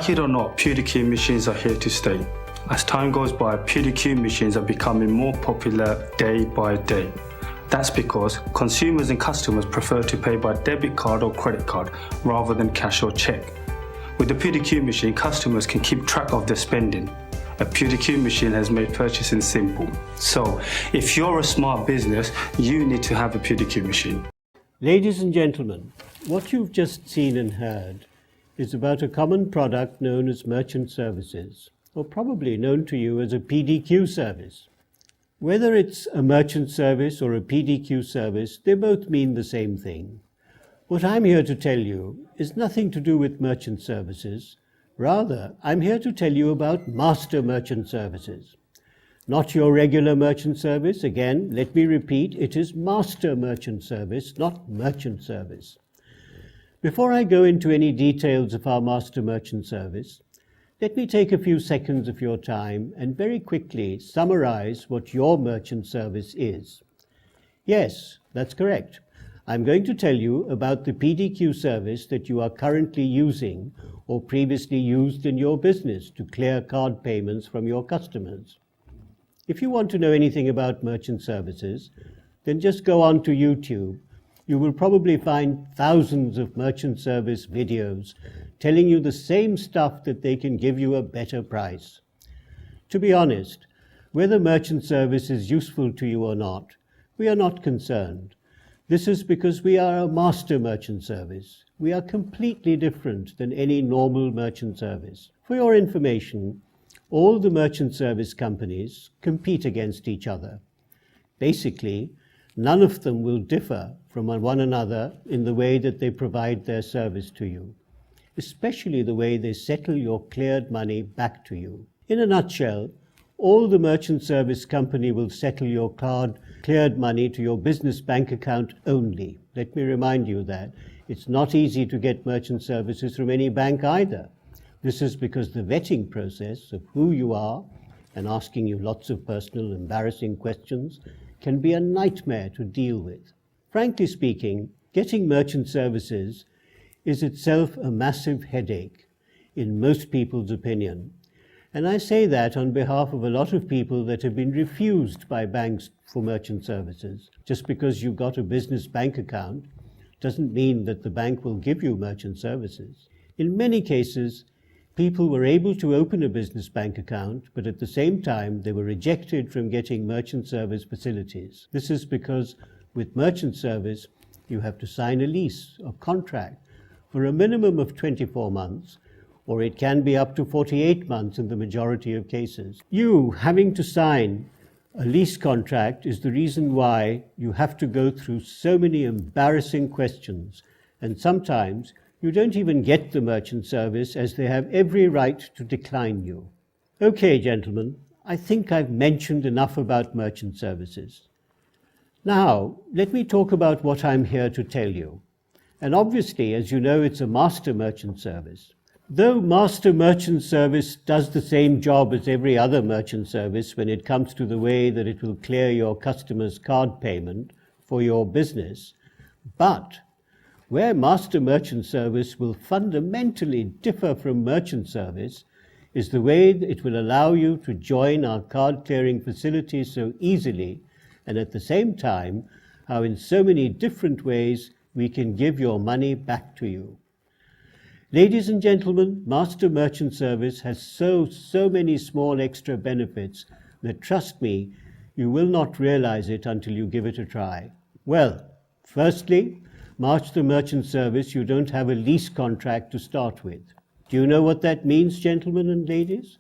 Like it or not, PDQ machines are here to stay. As time goes by, PDQ machines are becoming more popular day by day. That's because consumers and customers prefer to pay by debit card or credit card rather than cash or check. With the PDQ machine, customers can keep track of their spending. A PDQ machine has made purchasing simple. So, if you're a smart business, you need to have a PDQ machine. Ladies and gentlemen, what you've just seen and heard is about a common product known as merchant services, or probably known to you as a PDQ service. Whether it's a merchant service or a PDQ service, they both mean the same thing. What I'm here to tell you is nothing to do with merchant services. Rather, I'm here to tell you about master merchant services. Not your regular merchant service. Again, let me repeat, it is master merchant service, not merchant service. Before I go into any details of our master merchant service, let me take a few seconds of your time and very quickly summarize what your merchant service is. Yes, that's correct. I'm going to tell you about the PDQ service that you are currently using or previously used in your business to clear card payments from your customers. If you want to know anything about merchant services, then just go on to YouTube. You will probably find thousands of merchant service videos telling you the same stuff that they can give you a better price. To be honest, whether merchant service is useful to you or not, we are not concerned. This is because we are a master merchant service. We are completely different than any normal merchant service. For your information, all the merchant service companies compete against each other. Basically, none of them will differ from one another in the way that they provide their service to you, especially the way they settle your cleared money back to you. In a nutshell, all the merchant service company will settle your cleared money to your business bank account only. Let me remind you that it's not easy to get merchant services from any bank either. This is because the vetting process of who you are and asking you lots of personal, embarrassing questions can be a nightmare to deal with. Frankly speaking, getting merchant services is itself a massive headache, in most people's opinion. And I say that on behalf of a lot of people that have been refused by banks for merchant services. Just because you've got a business bank account doesn't mean that the bank will give you merchant services. In many cases, people were able to open a business bank account, but at the same time, they were rejected from getting merchant service facilities. This is because with merchant service, you have to sign a lease or contract for a minimum of 24 months, or it can be up to 48 months in the majority of cases. You having to sign a lease contract is the reason why you have to go through so many embarrassing questions, and sometimes you don't even get the merchant service, as they have every right to decline you. Okay, gentlemen, I think I've mentioned enough about merchant services. Now, let me talk about what I'm here to tell you. And obviously, as you know, it's a master merchant service. Though master merchant service does the same job as every other merchant service when it comes to the way that it will clear your customer's card payment for your business, but where master merchant service will fundamentally differ from merchant service is the way that it will allow you to join our card clearing facilities so easily, and at the same time, how in so many different ways we can give your money back to you. Ladies and gentlemen, master merchant service has so many small extra benefits that, trust me, you will not realize it until you give it a try. Well, firstly, master merchant service, you don't have a lease contract to start with. Do you know what that means, gentlemen and ladies?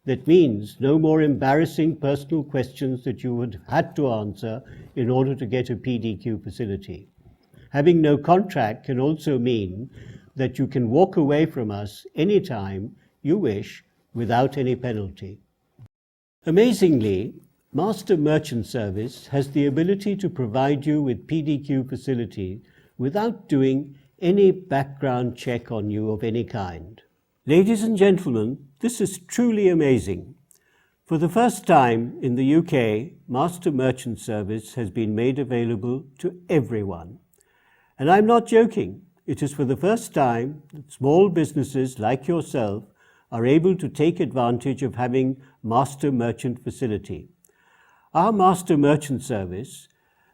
That means no more embarrassing personal questions that you would have had to answer in order to get a PDQ facility. Having no contract can also mean that you can walk away from us anytime you wish without any penalty. Amazingly, master merchant service has the ability to provide you with PDQ facility without doing any background check on you of any kind. Ladies and gentlemen, this is truly amazing. For the first time in the UK, master merchant service has been made available to everyone. And I'm not joking. It is for the first time that small businesses like yourself are able to take advantage of having master merchant facility. Our master merchant service,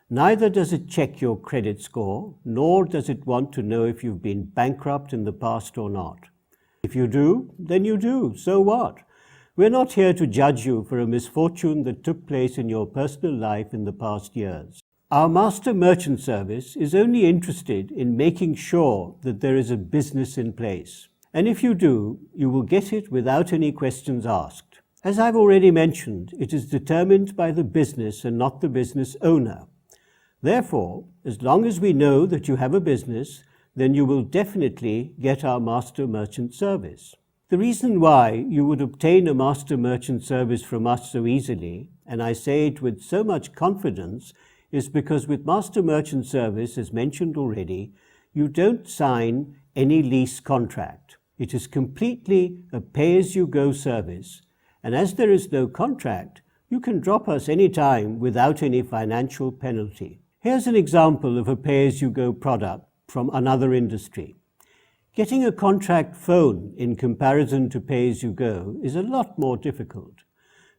neither does it check your credit score, nor does it want to know if you've been bankrupt in the past or not. If you do, then you do. So what? We're not here to judge you for a misfortune that took place in your personal life in the past years. Our master merchant service is only interested in making sure that there is a business in place. And if you do, you will get it without any questions asked. As I've already mentioned, it is determined by the business and not the business owner. Therefore, as long as we know that you have a business, then you will definitely get our master merchant service. The reason why you would obtain a master merchant service from us so easily, and I say it with so much confidence, is because with master merchant service, as mentioned already, you don't sign any lease contract. It is completely a pay-as-you-go service, and as there is no contract, you can drop us any time without any financial penalty. Here's an example of a pay-as-you-go product from another industry. Getting a contract phone in comparison to pay-as-you-go is a lot more difficult.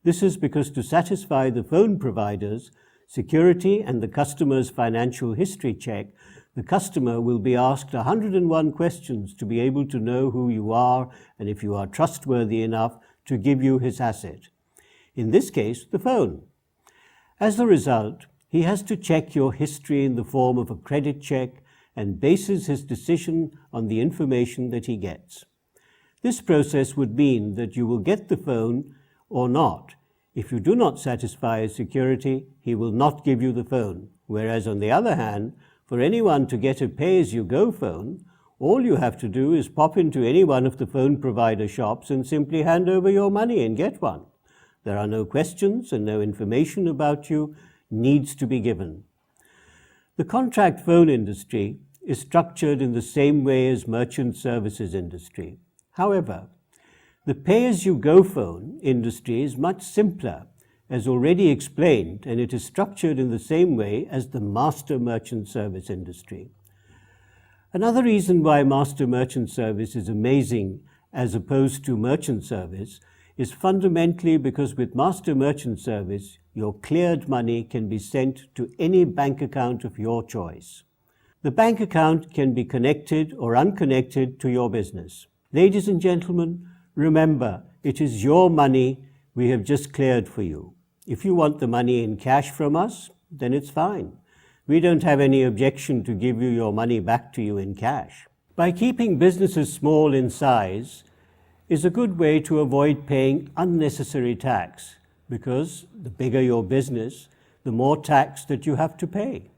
This is because to satisfy the phone providers, security and the customer's financial history check, the customer will be asked 101 questions to be able to know who you are and if you are trustworthy enough to give you his asset. In this case, the phone. As a result, he has to check your history in the form of a credit check and bases his decision on the information that he gets. This process would mean that you will get the phone or not. If you do not satisfy his security, he will not give you the phone. Whereas on the other hand, for anyone to get a pay-as-you-go phone, all you have to do is pop into any one of the phone provider shops and simply hand over your money and get one. There are no questions and no information about you needs to be given. The contract phone industry is structured in the same way as merchant services industry. However, the pay-as-you-go phone industry is much simpler, as already explained, and it is structured in the same way as the master merchant service industry. Another reason why master merchant service is amazing as opposed to merchant service is fundamentally because with master merchant service, your cleared money can be sent to any bank account of your choice. The bank account can be connected or unconnected to your business. Ladies and gentlemen, remember, it is your money we have just cleared for you. If you want the money in cash from us, then it's fine. We don't have any objection to give you your money back to you in cash. By keeping businesses small in size is a good way to avoid paying unnecessary tax, because the bigger your business, the more tax that you have to pay.